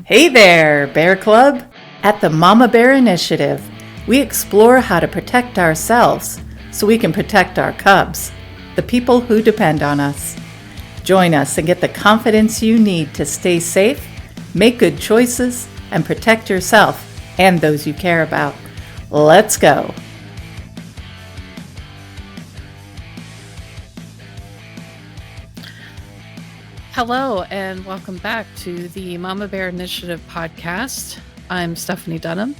Hey there, Bear Club! At the Mama Bear Initiative, we explore how to protect ourselves so we can protect our cubs, the people who depend on us. Join us and get the confidence you need to stay safe, make good choices, and protect yourself and those you care about. Let's go! Hello, and welcome back to the Mama Bear Initiative podcast. I'm Stephanie Dunham.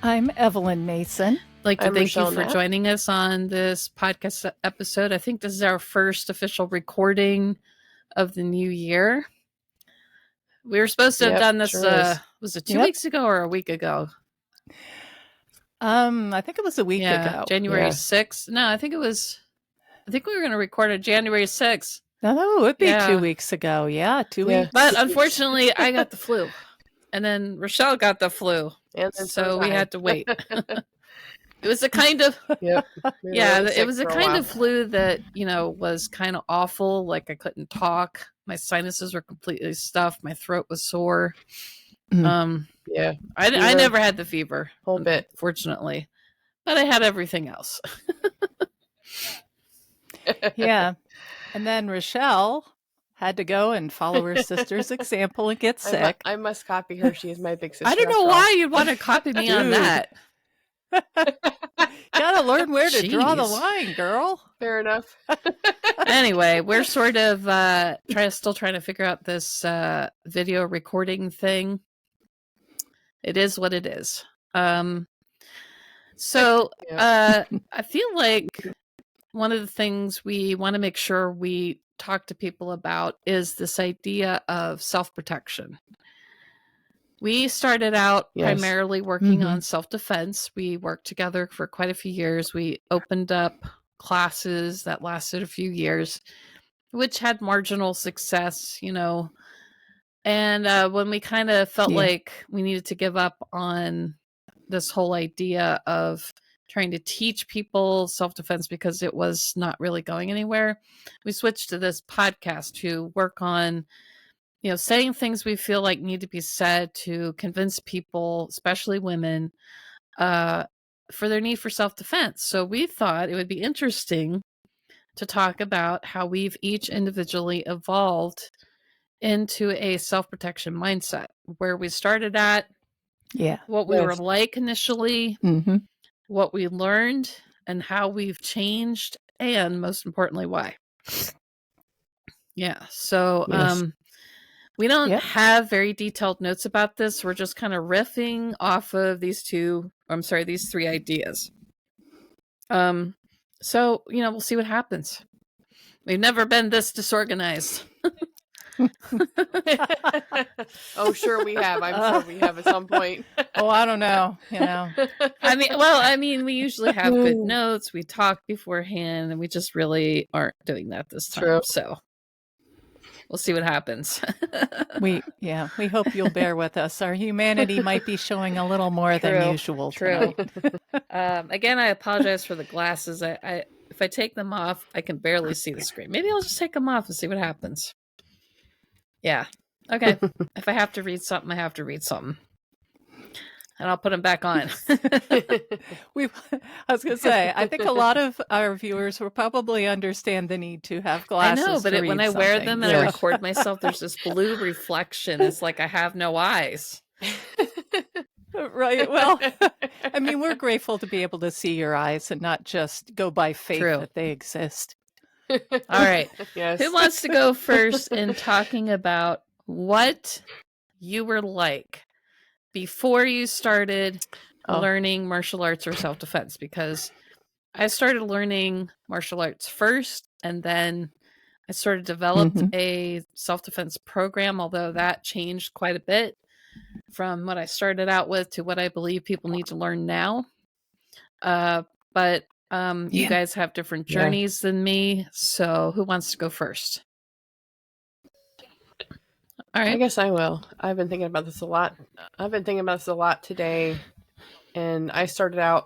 I'm Evelyn Mason. I'd like to thank Rochelle you for Knapp. joining us on this podcast episode. I think this is our first official recording of the new year. We were supposed to have done this, was it 2 weeks ago or a week ago? I think it was a week ago. January 6th. No, I think we were going to record it January 6th. No, it would be 2 weeks ago. Yeah, 2 weeks. But unfortunately, I got the flu. And then Rochelle got the flu. And so we had to wait. It was a kind of it was a kind of flu that, was kind of awful. Like I couldn't talk. My sinuses were completely stuffed. My throat was sore. I never had the fever. Whole bit, fortunately. But I had everything else. Yeah. And then Rochelle had to go and follow her sister's example and get sick. I must copy her. She is my big sister. I don't know why you'd want to copy me on that. Gotta learn where to draw the line, girl. Fair enough. Anyway, we're sort of still trying to figure out this video recording thing. It is what it is. I feel like one of the things we want to make sure we talk to people about is this idea of self-protection. We started out primarily working on self-defense. We worked together for quite a few years. We opened up classes that lasted a few years, which had marginal success, And when we kind of felt like we needed to give up on this whole idea of trying to teach people self-defense because it was not really going anywhere, we switched to this podcast to work on, saying things we feel like need to be said to convince people, especially women, for their need for self-defense. So we thought it would be interesting to talk about how we've each individually evolved into a self-protection mindset, where we started at, what we were like initially, what we learned, and how we've changed, and most importantly, why. We don't have very detailed notes about this. We're just kind of riffing off of these three ideas. We'll see what happens. We've never been this disorganized. Oh, sure we have. I'm sure we have at some point. Oh, I don't know. We usually have good notes. We talk beforehand, and we just really aren't doing that this time. True. So we'll see what happens. We hope you'll bear with us. Our humanity might be showing a little more than usual. True. Again, I apologize for the glasses. If I take them off, I can barely see the screen. Maybe I'll just take them off and see what happens. Yeah. Okay. If I have to read something, I have to read something. And I'll put them back on. I was going to say, I think a lot of our viewers will probably understand the need to have glasses. I know, but when I wear them and I record myself, there's this blue reflection. It's like I have no eyes. Right. Well, we're grateful to be able to see your eyes and not just go by faith that they exist. All right. Yes. Who wants to go first in talking about what you were like before you started learning martial arts or self-defense? Because I started learning martial arts first, and then I sort of developed a self-defense program, although that changed quite a bit from what I started out with to what I believe people need to learn now. You guys have different journeys than me, so who wants to go first? All right. I guess I will. I've been thinking about this a lot. Today, and I started out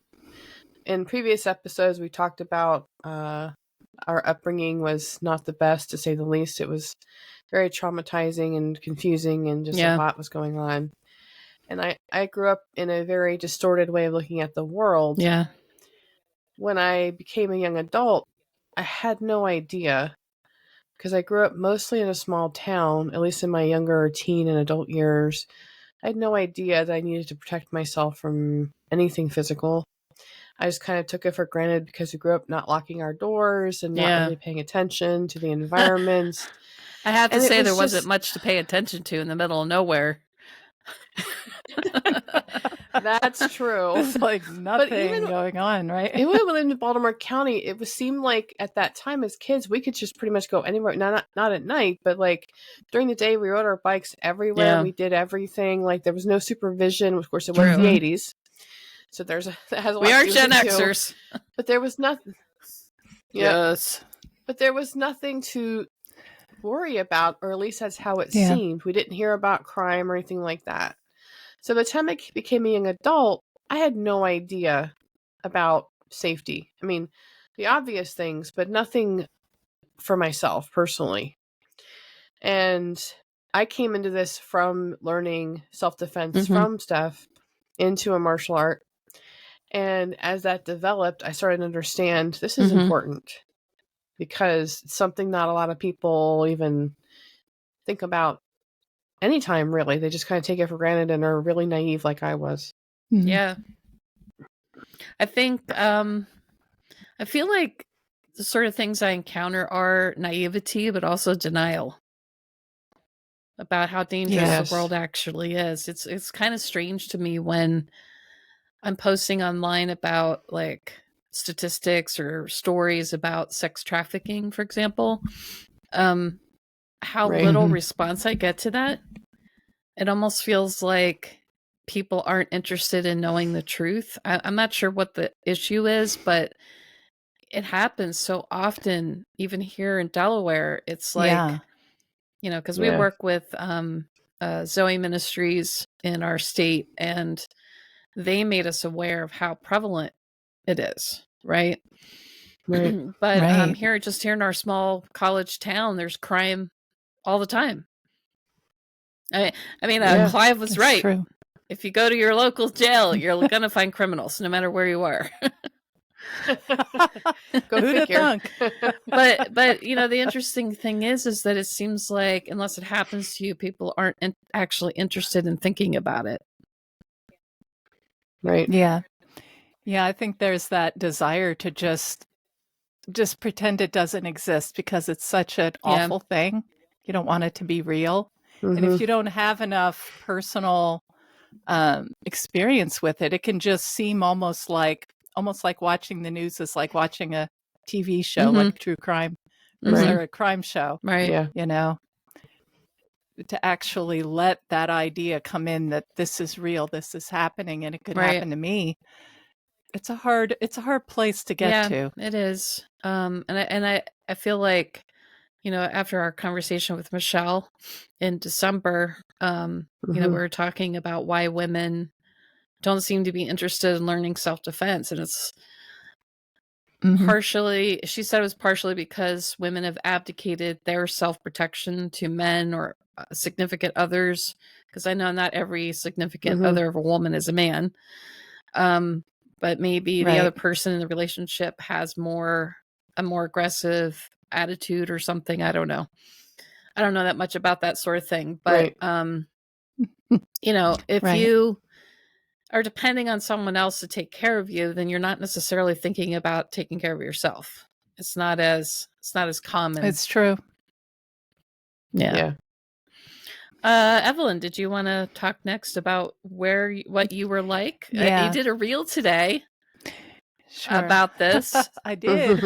in previous episodes. We talked about our upbringing was not the best, to say the least. It was very traumatizing and confusing, and just a lot was going on. And I grew up in a very distorted way of looking at the world. Yeah. When I became a young adult, I had no idea, because I grew up mostly in a small town, at least in my younger teen and adult years. I had no idea that I needed to protect myself from anything physical. I just kind of took it for granted because we grew up not locking our doors and not really paying attention to the environment. I have to say, there wasn't much to pay attention to in the middle of nowhere. That's true. There's like nothing going on, right? Even within Baltimore County, it seemed like at that time as kids, we could just pretty much go anywhere. Not at night, but like during the day, we rode our bikes everywhere. Yeah. We did everything. Like there was no supervision. Of course, it was the 80s. So that has a lot we are to do Gen with Xers. But there was nothing. Yes. But there was nothing to worry about, or at least that's how it seemed. We didn't hear about crime or anything like that. So by the time I became a young adult, I had no idea about safety. I mean, the obvious things, but nothing for myself personally. And I came into this from learning self-defense from Steph into a martial art. And as that developed, I started to understand this is important, because it's something not a lot of people even think about anytime, really. They just kind of take it for granted and are really naive like I was. Yeah. I think, I feel like the sort of things I encounter are naivety, but also denial about how dangerous the world actually is. It's kind of strange to me when I'm posting online about like statistics or stories about sex trafficking, for example, how little response I get to that. It almost feels like people aren't interested in knowing the truth. I'm not sure what the issue is, but it happens so often, even here in Delaware. It's like, you know, because we work with Zoe Ministries in our state, and they made us aware of how prevalent it is, right? But here in our small college town, there's crime all the time. I mean, Clive was right. True. If you go to your local jail, you're going to find criminals, no matter where you are. Go figure. but you know, the interesting thing is that it seems like unless it happens to you, people aren't actually interested in thinking about it. Right. Yeah. Yeah, I think there's that desire to just pretend it doesn't exist because it's such an awful thing. You don't want it to be real. And if you don't have enough personal experience with it, it can just seem almost like watching the news is like watching a TV show, like a true crime or a crime show. Right. Yeah. You know, to actually let that idea come in that this is real, this is happening, and it could happen to me. It's a hard place to get to. It is. And I feel like, you know, after our conversation with Michelle in December, you know, we were talking about why women don't seem to be interested in learning self-defense. And it's partially, she said it was partially because women have abdicated their self-protection to men or significant others. Because I know not every significant other of a woman is a man. But maybe the other person in the relationship has a more aggressive attitude or something. I don't know that much about that sort of thing, but you know, if you are depending on someone else to take care of you, then you're not necessarily thinking about taking care of yourself. It's not as common. It's true. Yeah. Evelyn, did you want to talk next about what you were like? You did a reel today about this. I did.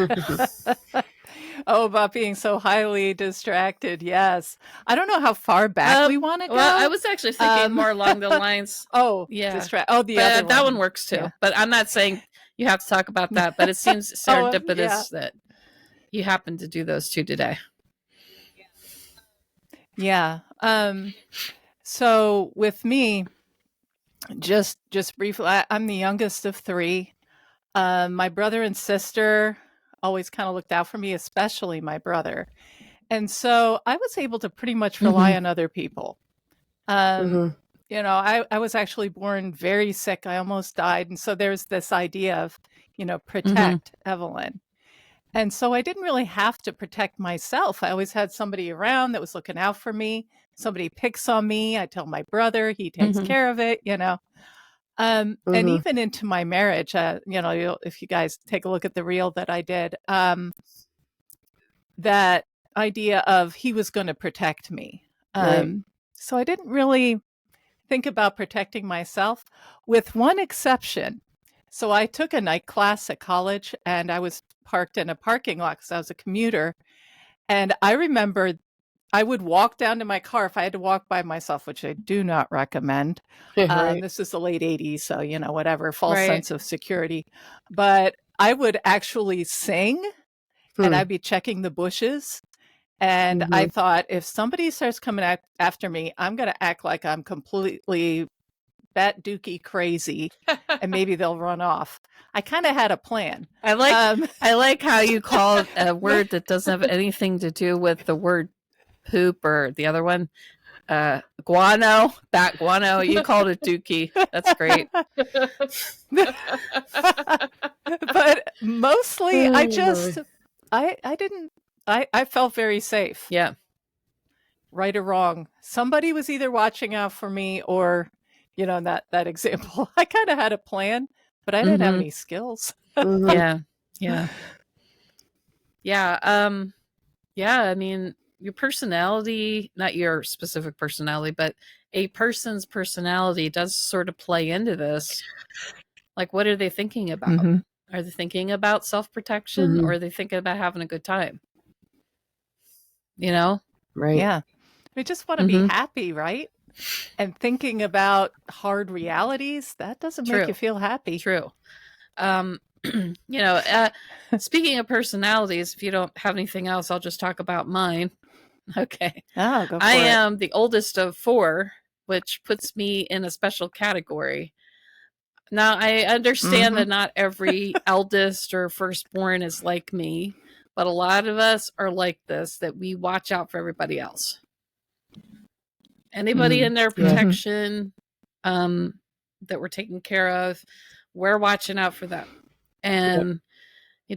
About being so highly distracted. Yes. I don't know how far back we want to go. Well, I was actually thinking more along the lines. The other that one works too. Yeah. But I'm not saying you have to talk about that. But it seems serendipitous that you happen to do those two today. Yeah. So with me, just briefly, I'm the youngest of three. My brother and sister always kind of looked out for me, especially my brother. And so I was able to pretty much rely on other people. You know, I was actually born very sick. I almost died. And so there's this idea of, you know, protect Evelyn. And so I didn't really have to protect myself. I always had somebody around that was looking out for me. Somebody picks on me. I tell my brother, he takes care of it, you know. And even into my marriage, you know, if you guys take a look at the reel that I did, that idea of he was going to protect me. So I didn't really think about protecting myself, with one exception. So I took a night class at college, and I was parked in a parking lot because I was a commuter. And I remember I would walk down to my car if I had to walk by myself, which I do not recommend. This is the late 80s, so, you know, whatever, false sense of security. But I would actually sing, and I'd be checking the bushes. And I thought, if somebody starts coming after me, I'm going to act like I'm completely bat dookie crazy, and maybe they'll run off. I kind of had a plan. I like how you call a word that doesn't have anything to do with the word poop or the other one, guano, bat guano. You called it dookie. That's great. But mostly, I felt very safe. Yeah. Right or wrong, somebody was either watching out for me, or, you know, that example, I kind of had a plan, but I didn't have any skills. Yeah. I mean, your personality, not your specific personality, but a person's personality does sort of play into this. Like, what are they thinking about? Are they thinking about self-protection, or are they thinking about having a good time? You know? Right. Yeah. We just want to be happy, right? And thinking about hard realities, that doesn't make you feel happy. True. You know, speaking of personalities, if you don't have anything else, I'll just talk about mine. Okay. Oh, go for I it. am the oldest of 4, which puts me in a special category. Now, I understand that not every eldest or firstborn is like me, but a lot of us are like this, that we watch out for everybody else. Anybody in their protection that we're taking care of, we're watching out for them and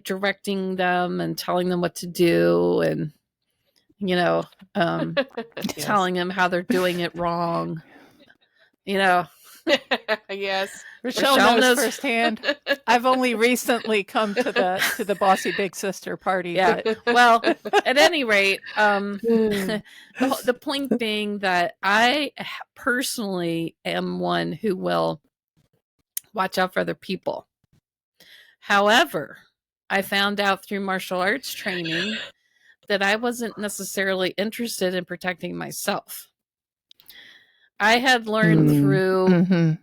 directing them and telling them what to do, and, you know, telling them how they're doing it wrong. You know. Yes. Rochelle knows firsthand. I've only recently come to the Bossy Big Sister party. Yeah. But... Well, at any rate, the point being that I personally am one who will watch out for other people. However, I found out through martial arts training that I wasn't necessarily interested in protecting myself. I had learned through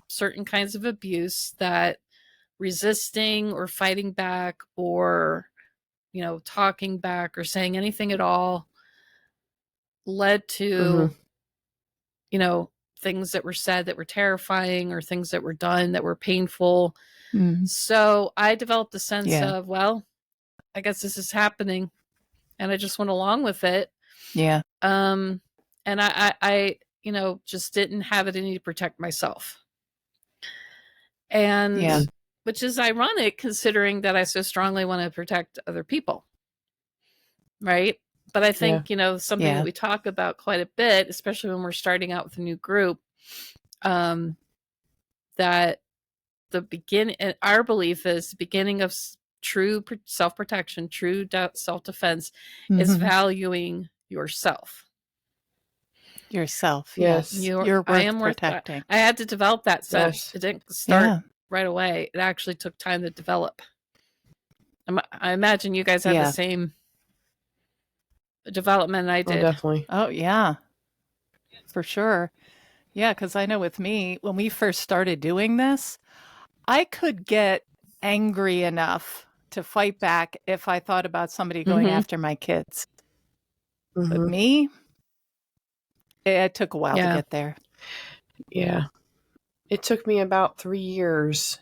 certain kinds of abuse that resisting or fighting back, or, you know, talking back or saying anything at all, led to, you know, things that were said that were terrifying, or things that were done that were painful. So I developed a sense of, well, I guess this is happening, and I just went along with it. Yeah. And I you know, just didn't have it in me to protect myself. And which is ironic, considering that I so strongly want to protect other people. Right. But I think, you know, something that we talk about quite a bit, especially when we're starting out with a new group, that our belief is the beginning of true self-protection, true self-defense is valuing yourself. Yourself, yes. You're worth protecting. I had to develop that sense. It didn't start right away. It actually took time to develop. I imagine you guys had the same development I did. Oh, definitely. Oh, yeah. For sure. Yeah, because I know with me, when we first started doing this, I could get angry enough to fight back if I thought about somebody going after my kids. But me, it took a while to get there. Yeah. It took me about 3 years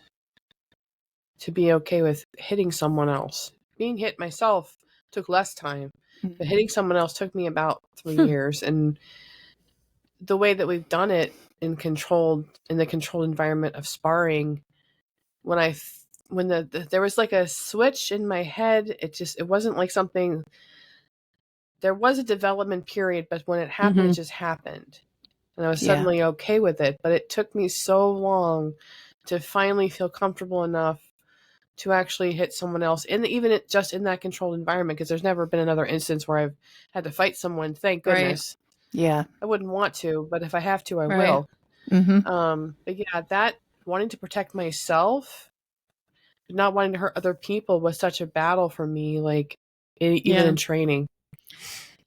to be okay with hitting someone else. Being hit myself, took less time. But Mhm. hitting someone else took me about 3 years. And the way that we've done it in the controlled environment of sparring, when there was like a switch in my head, it wasn't like something. There was a development period, but when it happened, it just happened. And I was Yeah. suddenly okay with it. But it took me so long to finally feel comfortable enough to actually hit someone else, just in that controlled environment, because there's never been another instance where I've had to fight someone. Thank Right. goodness. Yeah. I wouldn't want to, but if I have to, I Right. will. Mm-hmm. But yeah, that wanting to protect myself, not wanting to hurt other people was such a battle for me, like even Yeah. in training.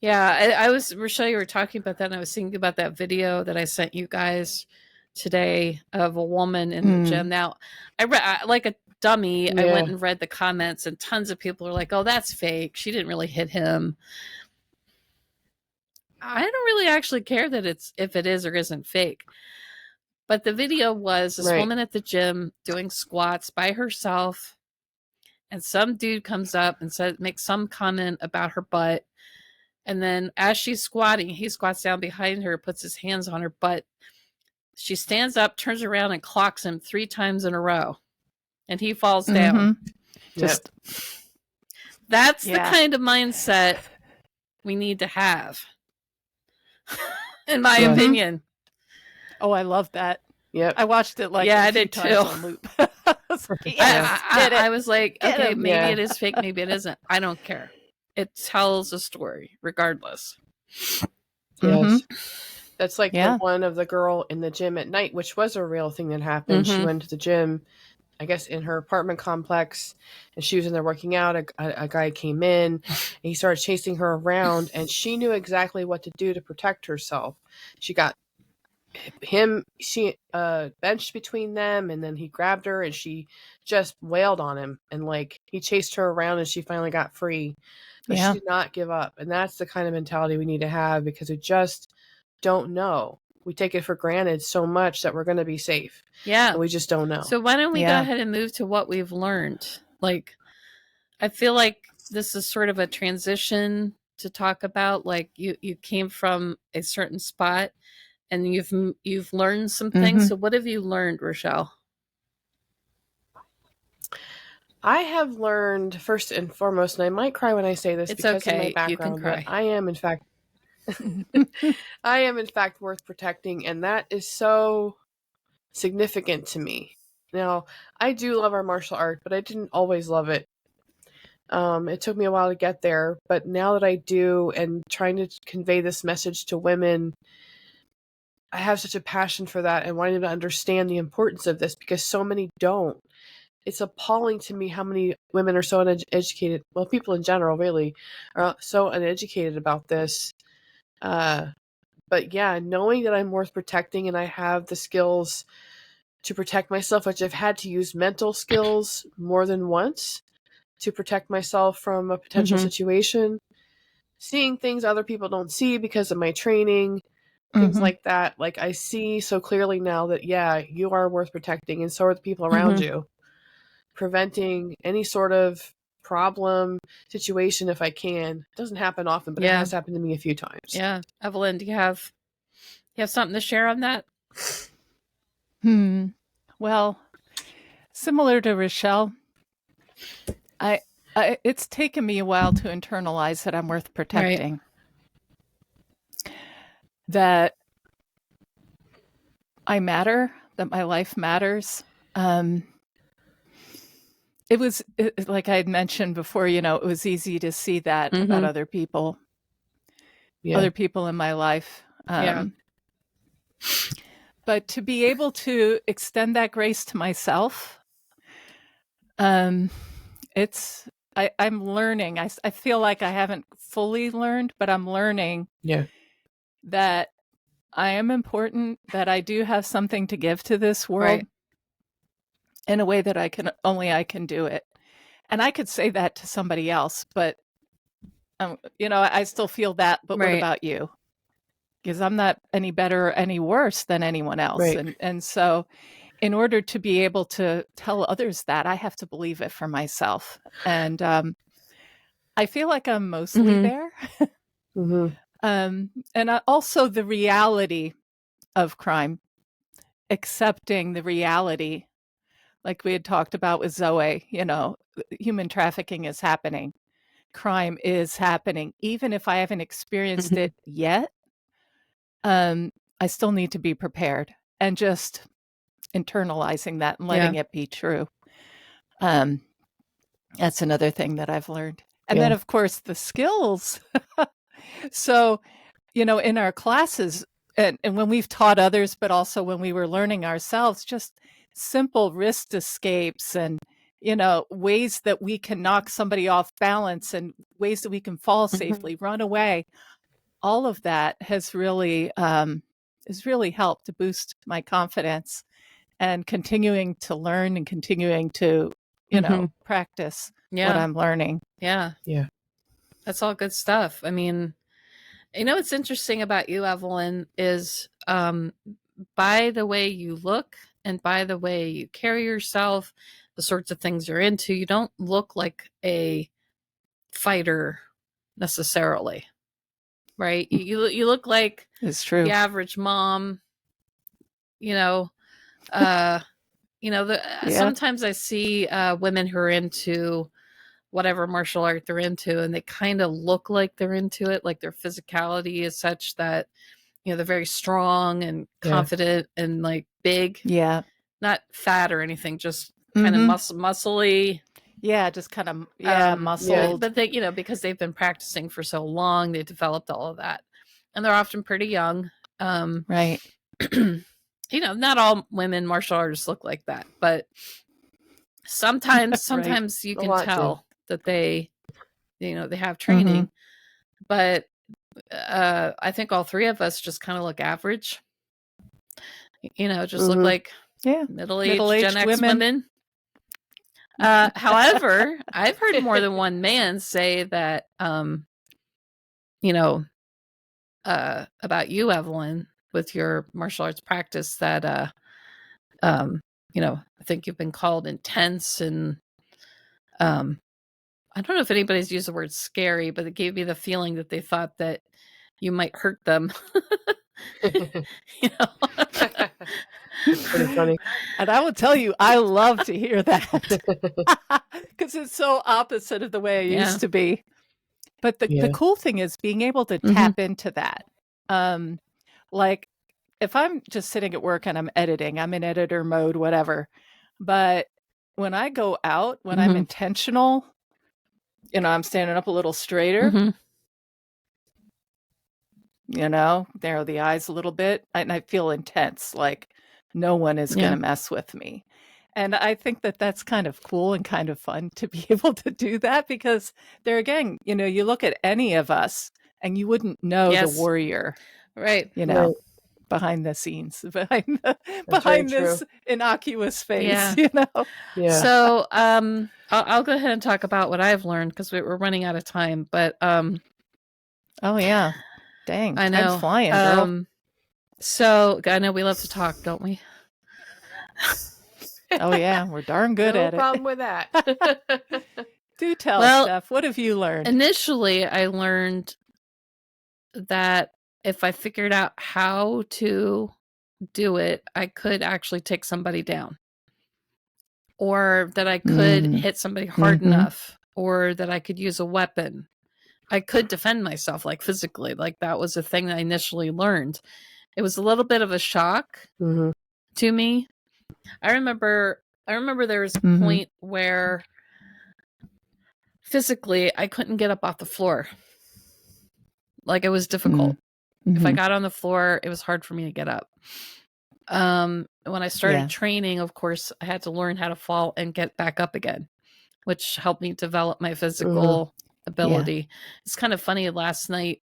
Yeah, I was, Rochelle, you were talking about that, and I was thinking about that video that I sent you guys today of a woman in the gym. Now, like a dummy, I Yeah. went and read the comments, and tons of people are like, oh, that's fake. She didn't really hit him. I don't really actually care that if it is or isn't fake. But the video was this Right. woman at the gym doing squats by herself, and some dude comes up and makes some comment about her butt. And then as she's squatting, he squats down behind her, puts his hands on her butt. She stands up, turns around, and clocks him 3 times in a row. And he falls down. Just That's the kind of mindset we need to have, in my opinion. Oh, I love that. Yep. I watched it like I a few did times too. on loop. I was like, okay, maybe Yeah. it is fake, maybe it isn't. I don't care. It tells a story, regardless. Yes. That's like Yeah. the one of the girl in the gym at night, which was a real thing that happened. She went to the gym, I guess, in her apartment complex, and she was in there working out. A guy came in, and he started chasing her around, and she knew exactly what to do to protect herself. She got she benched between them, and then he grabbed her, and she just wailed on him, and like he chased her around, and she finally got free. But Yeah. she did not give up, and that's the kind of mentality we need to have, because we just don't know. We take it for granted so much that we're going to be safe. Yeah. And we just don't know. So why don't we go Yeah. ahead and move to what we've learned? Like, I feel like this is sort of a transition to talk about. Like, you came from a certain spot and you've learned some things. So what have you learned, Rochelle? I have learned, first and foremost, and I might cry when I say this It's because of okay. my background, You can cry. but I am in fact worth protecting, and that is so significant to me. Now, I do love our martial art, but I didn't always love it. It took me a while to get there, but now that I do, and trying to convey this message to women, I have such a passion for that and wanting them to understand the importance of this, because so many don't. It's appalling to me how many women are so uneducated. Well, people in general really are so uneducated about this. But yeah, knowing that I'm worth protecting and I have the skills to protect myself, which I've had to use mental skills more than once to protect myself from a potential situation, seeing things other people don't see because of my training, things like that. Like, I see so clearly now that, yeah, you are worth protecting, and so are the people around you. Preventing any sort of problem, situation, if I can. It doesn't happen often, but it has happened to me a few times. Yeah. Evelyn, do you have something to share on that? Well, similar to Rochelle, it's taken me a while to internalize that I'm worth protecting. That I matter, that my life matters. It was like I had mentioned before, it was easy to see that about other people, other people in my life. But to be able to extend that grace to myself, I'm learning. I feel like I haven't fully learned, but I'm learning that I am important, that I do have something to give to this world in a way that I can do it. And I could say that to somebody else, but I still feel that. But what about you? Because I'm not any better or any worse than anyone else. And so in order to be able to tell others that, I have to believe it for myself. And I feel like I'm mostly there. And also the reality of crime, accepting the reality, like we had talked about with Zoe, human trafficking is happening. Crime is happening. Even if I haven't experienced it yet, I still need to be prepared and just internalizing that and letting it be true. That's another thing that I've learned. And then, of course, the skills. So, in our classes and when we've taught others, but also when we were learning ourselves, just simple wrist escapes and, ways that we can knock somebody off balance and ways that we can fall safely, run away. All of that has really helped to boost my confidence and continuing to learn and continuing to, practice what I'm learning. Yeah. That's all good stuff. I mean, what's interesting about you, Evelyn, is by the way you look and by the way you carry yourself, the sorts of things you're into, you don't look like a fighter necessarily, right? You look like it's true. The average mom, sometimes I see women who are into whatever martial art they're into, and they kind of look like they're into it, like their physicality is such that, they're very strong and confident and like big. Yeah. Not fat or anything, just kind of muscly. Yeah, just kind of muscled. But they, because they've been practicing for so long, they developed all of that. And they're often pretty young. Right. Not all women martial artists look like that, but sometimes right. You can tell that they have training. But I think all three of us just kind of look average. Just look like middle-aged Gen X women. However, I've heard more than one man say that, about you, Evelyn, with your martial arts practice, that, I think you've been called intense and, I don't know if anybody's used the word scary, but it gave me the feeling that they thought that you might hurt them. Pretty funny. And I will tell you, I love to hear that because it's so opposite of the way I used to be. But the cool thing is being able to tap into that. Like if I'm just sitting at work and I'm editing, I'm in editor mode, whatever. But when I go out, when I'm intentional, I'm standing up a little straighter, narrow the eyes a little bit, and I feel intense, like no one is going to mess with me. And I think that that's kind of cool and kind of fun to be able to do that because there again, you look at any of us and you wouldn't know the warrior, right? Behind the scenes, behind this innocuous face, So I'll go ahead and talk about what I've learned because we're running out of time. But oh yeah, dang, I know, time's flying, girl. So I know we love to talk, don't we? Oh yeah, we're darn good at it. No problem with that. Do tell, Steph. What have you learned? Initially, I learned that if I figured out how to do it, I could actually take somebody down, or that I could hit somebody hard enough, or that I could use a weapon. I could defend myself, like physically. Like that was a thing that I initially learned. It was a little bit of a shock to me. I remember there was a point where physically I couldn't get up off the floor. Like it was difficult. If I got on the floor, it was hard for me to get up. When I started training, of course, I had to learn how to fall and get back up again, which helped me develop my physical ability. It's kind of funny. Last night,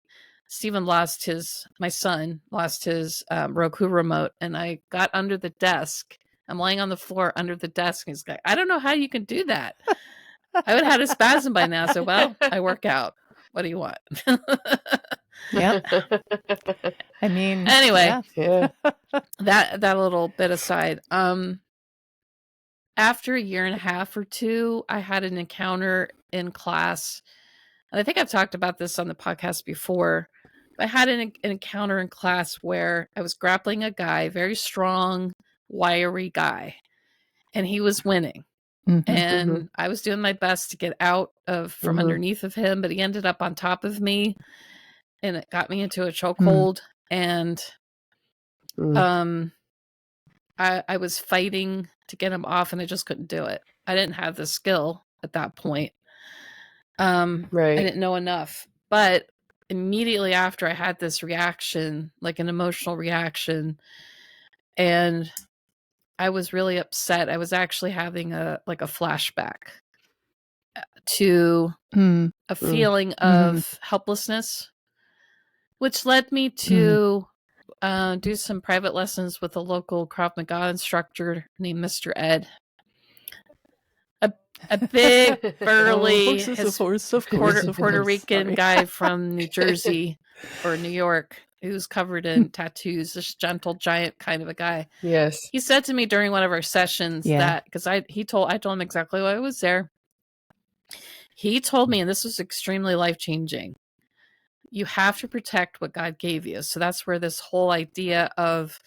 my son lost his Roku remote, and I got under the desk. I'm laying on the floor under the desk, and he's like, I don't know how you can do that. I would have had a spasm by now. So, well, I work out. What do you want? Yep. I mean, anyway, that little bit aside. After a year and a half or two, I had an encounter in class And I think I've talked about this on the podcast before. I had an encounter in class where I was grappling a guy, very strong, wiry guy, and he was winning. And I was doing my best to get out from underneath of him, but he ended up on top of me, and it got me into a chokehold. And I was fighting to get him off, and I just couldn't do it. I didn't have the skill at that point. I didn't know enough. But immediately after, I had this reaction, like an emotional reaction, and I was really upset. I was actually having a flashback to a feeling of helplessness, which led me to do some private lessons with a local Krav Maga instructor named Mr. Ed. A big, burly, Puerto Rican guy from New Jersey or New York who's covered in tattoos, this gentle giant kind of a guy. Yes. He said to me during one of our sessions that, because I told him exactly why I was there. He told me, and this was extremely life-changing, you have to protect what God gave you. So that's where this whole idea of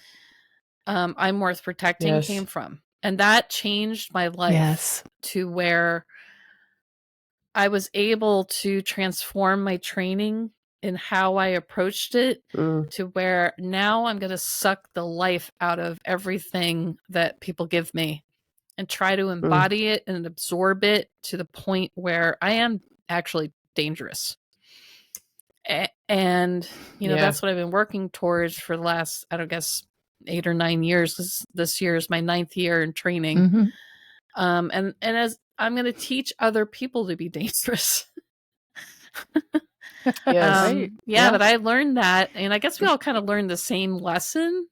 I'm worth protecting came from. And that changed my life to where I was able to transform my training in how I approached it to where now I'm going to suck the life out of everything that people give me and try to embody it and absorb it to the point where I am actually dangerous. And, that's what I've been working towards for the last, 8 or 9 years, because this year is my 9th year in training. And as I'm going to teach other people to be dangerous. But I learned that, and I guess we all kind of learned the same lesson.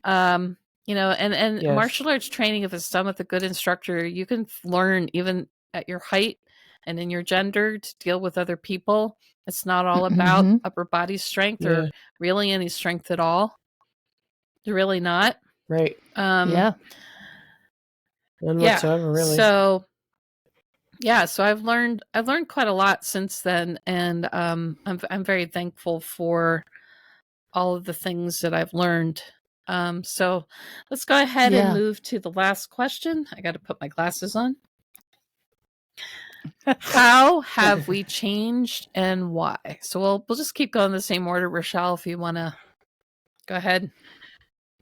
And martial arts training, if it's done with a good instructor, you can learn even at your height and in your gender to deal with other people. It's not all about upper body strength or really any strength at all. They're really not. Right. None whatsoever, really. So I've learned quite a lot since then, and I'm very thankful for all of the things that I've learned. So let's go ahead and move to the last question. I got to put my glasses on. How have we changed and why? So we'll just keep going in the same order. Rochelle, if you want to go ahead.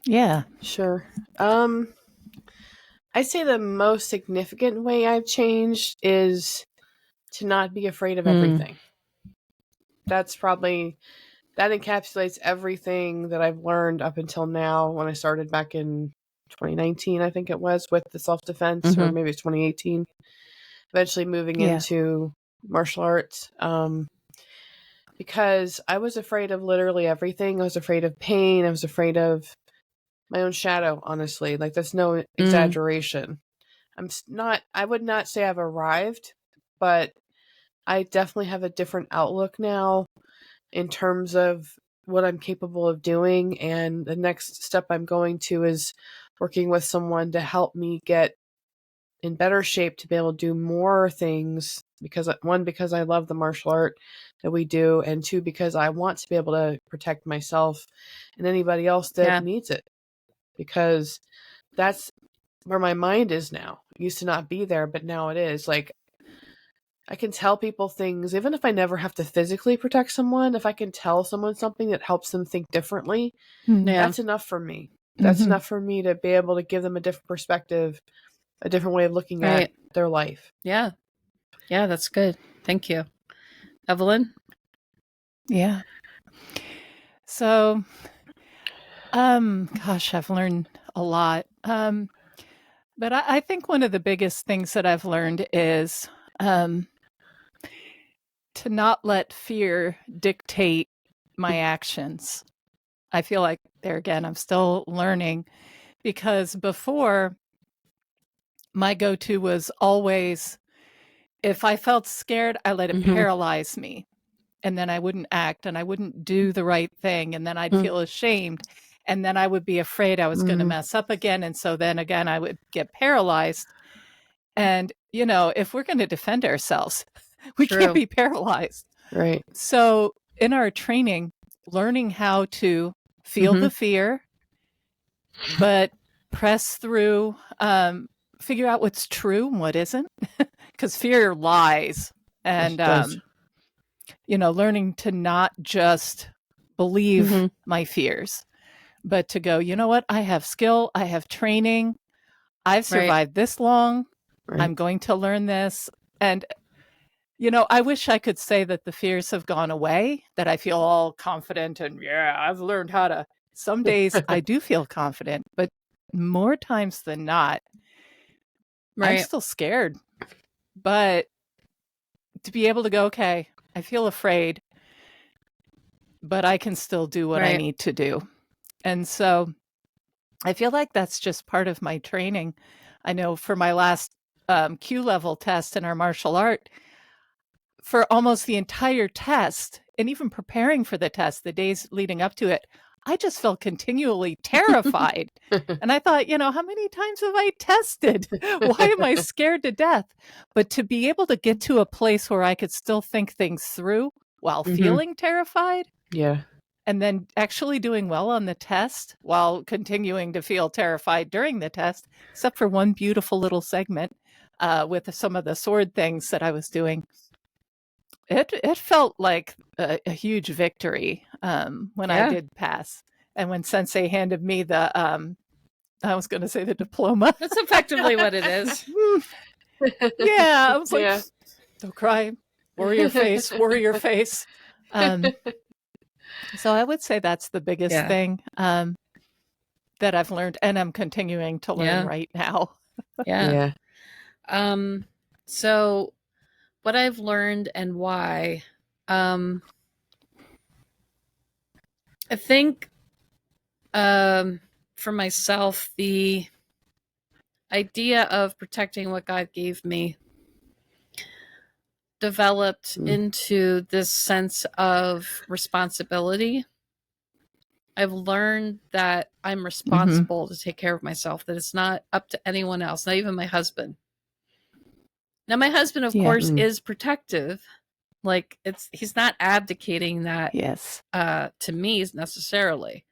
Yeah, sure. I'd say the most significant way I've changed is to not be afraid of everything. That encapsulates everything that I've learned up until now. When I started back in 2019, I think it was, with the self-defense, or maybe it's 2018, eventually moving into martial arts. Because I was afraid of literally everything. I was afraid of pain. I was afraid of my own shadow, honestly. Like, that's no exaggeration. I would not say I've arrived, but I definitely have a different outlook now in terms of what I'm capable of doing. And the next step I'm going to is working with someone to help me get in better shape to be able to do more things, because I love the martial art that we do, and 2, because I want to be able to protect myself and anybody else that needs it, because that's where my mind is now. It used to not be there, but now it is. Like, I can tell people things, even if I never have to physically protect someone. If I can tell someone something that helps them think differently, that's enough for me. That's enough for me to be able to give them a different perspective, a different way of looking at their life. Yeah, that's good. Thank you. Evelyn? Yeah. So, I've learned a lot. But I think one of the biggest things that I've learned is to not let fear dictate my actions. I feel like there again, I'm still learning, because before, my go-to was always, if I felt scared, I let it paralyze me, and then I wouldn't act, and I wouldn't do the right thing, and then I'd feel ashamed, and then I would be afraid I was going to mess up again, and so then again I would get paralyzed. And if we're going to defend ourselves, We True. can't be paralyzed. Right. So in our training, learning how to feel the fear, but press through, figure out what's true and what isn't, because fear lies. And, learning to not just believe my fears, but to go, you know what? I have skill. I have training. I've survived this long. Right. I'm going to learn this. And, I wish I could say that the fears have gone away, that I feel all confident and, I've learned how to. Some days I do feel confident, but more times than not, I'm still scared. But to be able to go, okay, I feel afraid, but I can still do what I need to do. And so I feel like that's just part of my training. I know for my last Q level test in our martial art, for almost the entire test, and even preparing for the test, the days leading up to it, I just felt continually terrified. And I thought, how many times have I tested? Why am I scared to death? But to be able to get to a place where I could still think things through while feeling terrified. Yeah. And then actually doing well on the test while continuing to feel terrified during the test, except for one beautiful little segment with some of the sword things that I was doing. It felt like a huge victory when I did pass. And when Sensei handed me the, I was going to say the diploma. That's effectively what it is. I was like, don't cry, warrior face, warrior face. So I would say that's the biggest thing that I've learned, and I'm continuing to learn right now. So what I've learned and why, I think for myself, the idea of protecting what God gave me developed into this sense of responsibility. I've learned that I'm responsible to take care of myself, that it's not up to anyone else, not even my husband. Now, my husband, of course, is protective. Like, he's not abdicating that to me necessarily.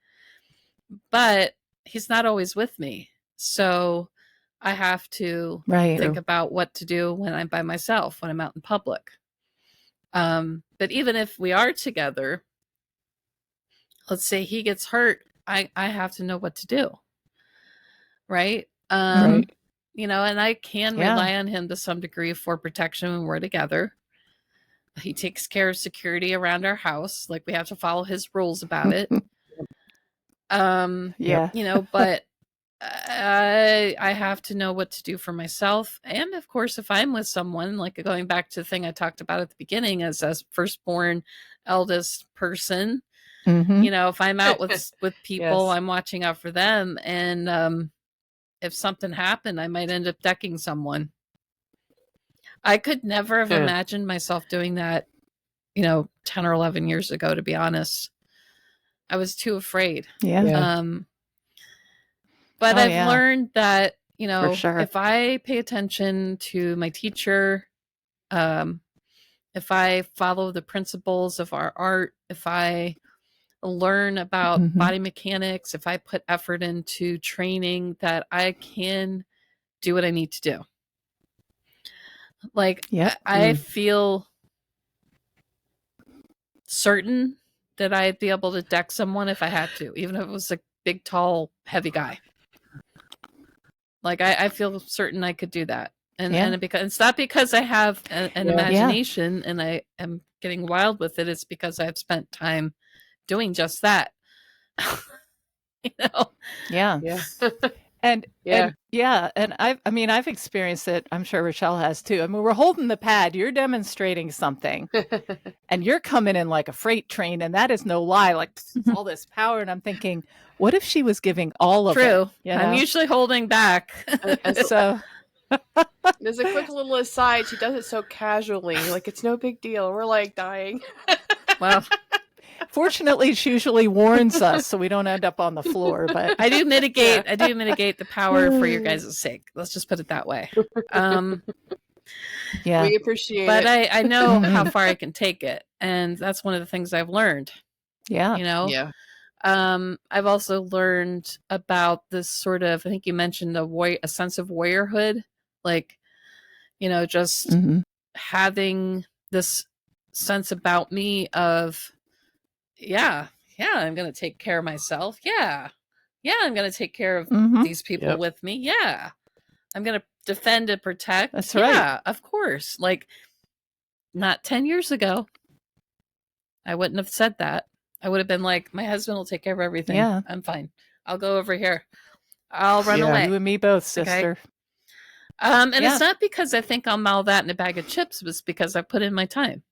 But he's not always with me. So I have to think about what to do when I'm by myself, when I'm out in public. But even if we are together, let's say he gets hurt, I have to know what to do. Right? And I can rely on him to some degree for protection when we're together. He takes care of security around our house. Like, we have to follow his rules about it. But I have to know what to do for myself. And of course, if I'm with someone, like going back to the thing I talked about at the beginning as a firstborn eldest person, if I'm out with people, I'm watching out for them. And if something happened, I might end up decking someone. I could never have imagined myself doing that, 10 or 11 years ago, to be honest. I was too afraid. But I've learned that, if I pay attention to my teacher, if I follow the principles of our art, if I learn about body mechanics, if I put effort into training, that I can do what I need to do. Like, I feel certain that I'd be able to deck someone if I had to, even if it was a big, tall, heavy guy. Like, I feel certain I could do that. And because it's not because I have an imagination and I am getting wild with it. It's because I've spent time doing just that. And I've experienced it. I'm sure Rochelle has too. I mean, we're holding the pad, you're demonstrating something and you're coming in like a freight train, and that is no lie, like all this power. And I'm thinking, what if she was giving all of it? True. I'm usually holding back. So there's a quick little aside. She does it so casually, like it's no big deal. We're like dying. Well, fortunately, she usually warns us so we don't end up on the floor. But I do mitigate the power for your guys' sake. Let's just put it that way. Yeah. We appreciate But it. I know how far I can take it. And that's one of the things I've learned. Yeah. You know? Yeah. I've also learned about this sort of, I think you mentioned a sense of warriorhood, like, you know, just having this sense about me of, yeah, I'm going to take care of myself. Yeah, I'm going to take care of these people with me. Yeah, I'm going to defend and protect. That's right. Yeah, of course. Like, not 10 years ago, I wouldn't have said that. I would have been like, my husband will take care of everything. Yeah. I'm fine. I'll go over here. I'll run Yeah. away. You and me both, sister. Okay. And it's not because I think I'll maul that in a bag of chips, it's because I put in my time.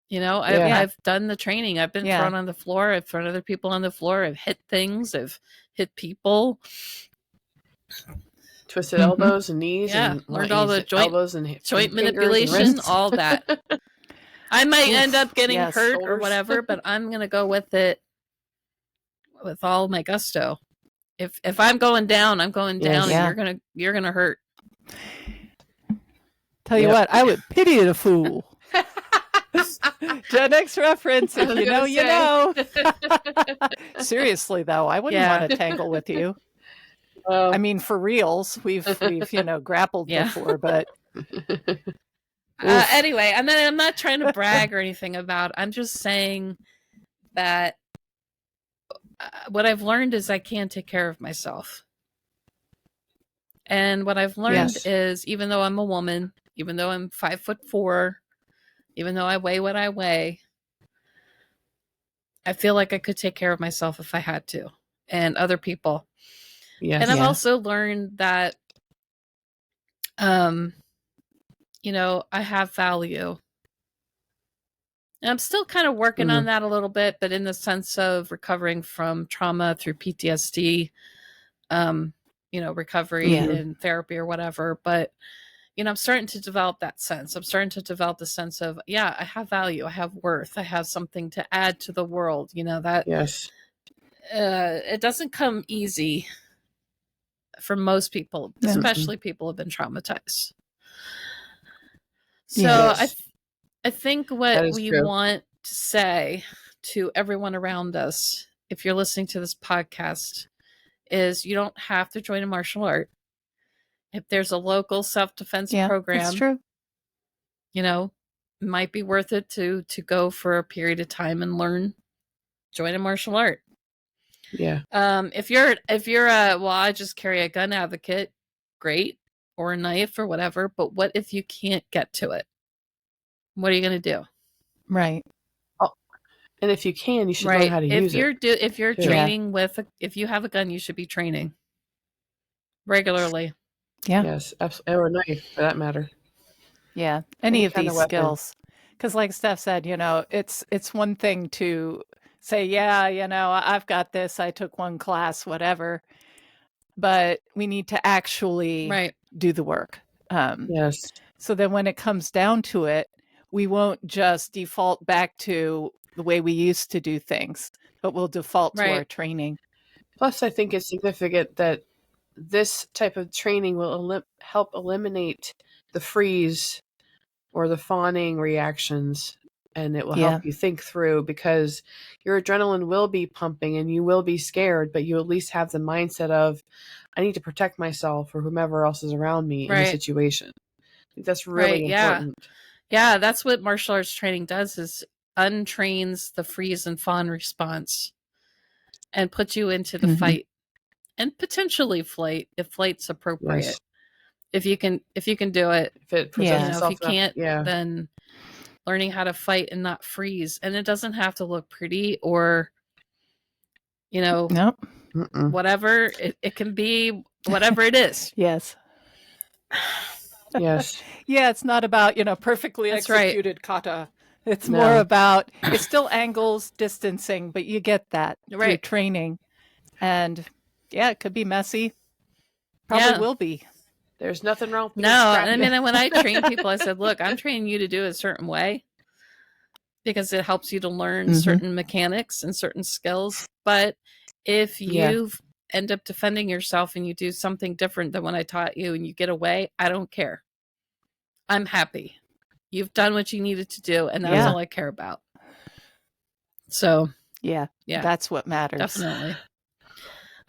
You know, I've done the training. I've been thrown on the floor. I've thrown other people on the floor. I've hit things. I've hit people. Twisted elbows and knees. Yeah, and learned all the joint joint manipulation, all that. I might end up getting hurt shoulders. or whatever, but I'm gonna go with it with all my gusto. If I'm going down, I'm going down, and you're gonna hurt. Tell you what, I would pity the fool. Gen X reference. If you know, you know. Seriously, though, I wouldn't want to tangle with you. I mean, for reals, we've grappled before, but anyway, I mean, I'm not trying to brag or anything about. I'm just saying that what I've learned is I can take care of myself. And what I've learned is, even though I'm a woman, even though I'm 5'4", even though I weigh what I weigh, I feel like I could take care of myself if I had to, and other people. Yes. And I've also learned that, you know, I have value. And I'm still kind of working on that a little bit, but in the sense of recovering from trauma through PTSD, you know, recovery and therapy or whatever. But, you know, I'm starting to develop that sense. I'm starting to develop the sense of, I have value. I have worth. I have something to add to the world. You know, that it doesn't come easy for most people, especially people who've been traumatized. So I think what we want to say to everyone around us, if you're listening to this podcast, is you don't have to join a martial art. If there's a local self-defense program, that's true. You know, it might be worth it to go for a period of time and learn. Join a martial art. Yeah. If you're a, well, I just carry a gun advocate, great, or a knife or whatever. But what if you can't get to it? What are you going to do? Right. Oh, and if you can, you should learn how to use it. If you're training with, if you have a gun, you should be training regularly. Yeah. Yes, absolutely. Or a knife, for that matter. Yeah. Any of these skills. Because like Steph said, you know, it's one thing to say, you know, I've got this. I took one class, whatever. But we need to actually do the work. Yes. So then when it comes down to it, we won't just default back to the way we used to do things, but we'll default to our training. Plus, I think it's significant that this type of training will help eliminate the freeze or the fawning reactions, and it will help you think through, because your adrenaline will be pumping and you will be scared, but you at least have the mindset of, I need to protect myself or whomever else is around me in the situation. I think that's really important. Yeah, that's what martial arts training does, is untrains the freeze and fawn response and puts you into the fight and potentially flight, if flight's appropriate. Yes. If you can do it. If it if you can't, then learning how to fight and not freeze. And it doesn't have to look pretty or, you know, whatever. It can be whatever it is. Yes. Yes. Yeah, it's not about, you know, perfectly executed kata. It's more about, it's still angles, distancing, but you get that through training. And it could be messy. Probably will be. There's nothing wrong with No, I mean, when I train people, I said, look, I'm training you to do it a certain way because it helps you to learn certain mechanics and certain skills. But if you end up defending yourself and you do something different than what I taught you and you get away, I don't care. I'm happy. You've done what you needed to do, and that's all I care about. So, yeah, that's what matters. Definitely.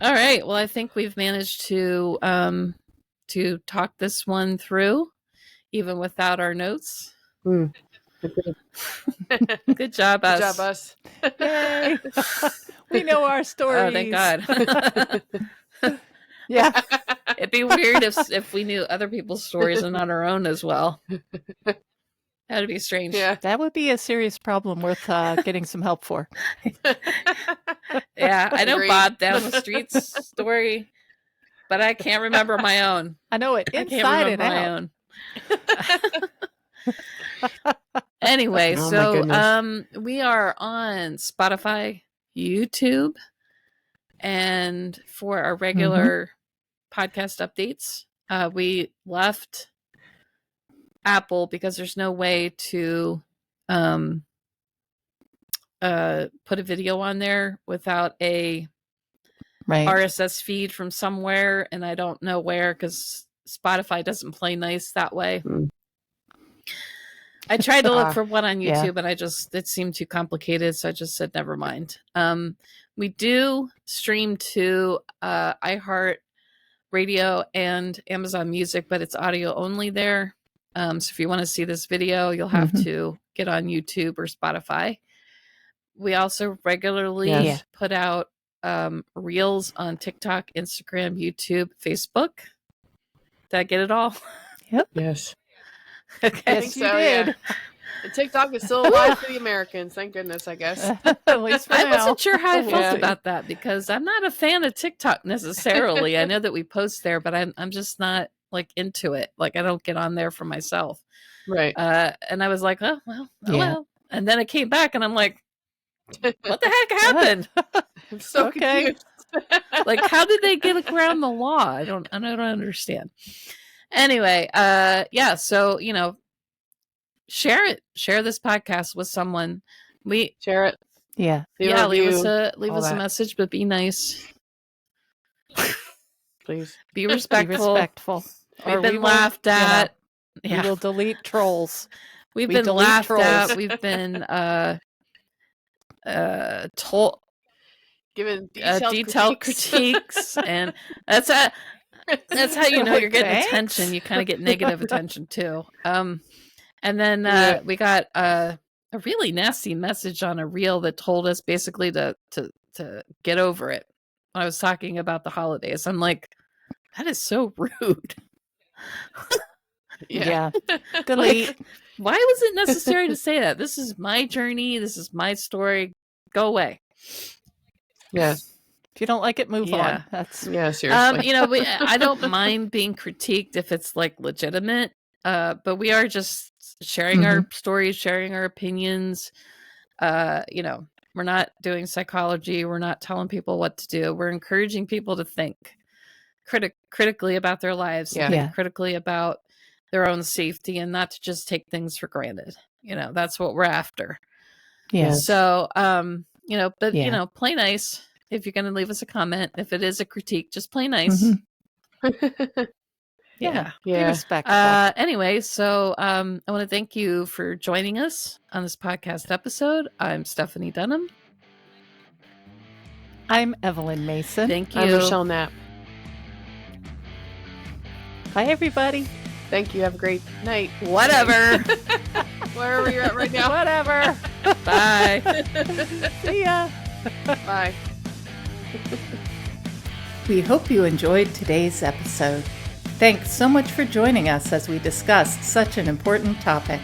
All right. Well, I think we've managed to talk this one through, even without our notes. Good job, us. Good job, us. Yay! We know our stories. Oh, thank God. Yeah. It'd be weird if we knew other people's stories and not our own as well. That'd be strange. Yeah. That would be a serious problem worth getting some help for. Yeah, I know Agreed. Bob down the street's story, but I can't remember my own. I know it I can't inside and remember my out. own. Anyway, Oh, my so goodness. we are on Spotify, YouTube, and for our regular podcast updates, we left Apple because there's no way to put a video on there without a RSS feed from somewhere, and I don't know where because Spotify doesn't play nice that way. I tried to look for one on YouTube, and it seemed too complicated, so I just said never mind. We do stream to iHeart Radio and Amazon Music, but it's audio only there. So if you want to see this video, you'll have to get on YouTube or Spotify. We also regularly put out reels on TikTok, Instagram, YouTube, Facebook. Did I get it all? Yep. Yes. Okay. I think so, yeah. And TikTok is still alive for the Americans. Thank goodness, I guess. At least for I now. wasn't sure how I felt about that because I'm not a fan of TikTok necessarily. I know that we post there, but I'm just not like into it. Like I don't get on there for myself. Right. And I was like, oh well. And then it came back and I'm like, what the heck happened? I'm so confused. Like how did they get around the law? I don't understand. Anyway, so share this podcast with someone. Share it. Yeah. Leave us a message, but be nice. Please. Be respectful. We've been laughed at. We will delete trolls. We've been laughed at. We've been told given detailed critiques, and that's how you know you're getting attention. You kind of get negative attention too. And then we got a really nasty message on a reel that told us basically to get over it. When I was talking about the holidays, I'm like, that is so rude. Yeah. Delete. Like, why was it necessary to say that? This is my journey. This is my story. Go away. Yeah. If you don't like it, move on. That's seriously. I don't mind being critiqued if it's like legitimate. But we are just sharing our stories, sharing our opinions. We're not doing psychology. We're not telling people what to do. We're encouraging people to think critically about their lives, think critically about their own safety, and not to just take things for granted. That's what we're after. Yeah. So, play nice. If you're going to leave us a comment, if it is a critique, just play nice. Yeah. Be respectful. Anyway, so I want to thank you for joining us on this podcast episode. I'm Stephanie Dunham. I'm Evelyn Mason. Thank you. I'm Rochelle Knapp. Bye, everybody. Thank you. Have a great night. Whatever. Wherever you're at right now. Whatever. Bye. See ya. Bye. We hope you enjoyed today's episode. Thanks so much for joining us as we discussed such an important topic.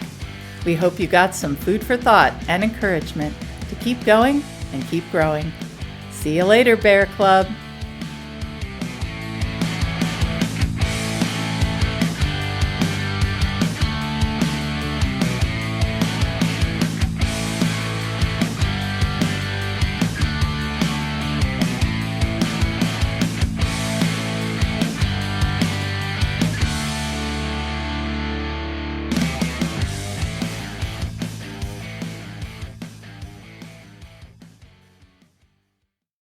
We hope you got some food for thought and encouragement to keep going and keep growing. See you later, Bear Club.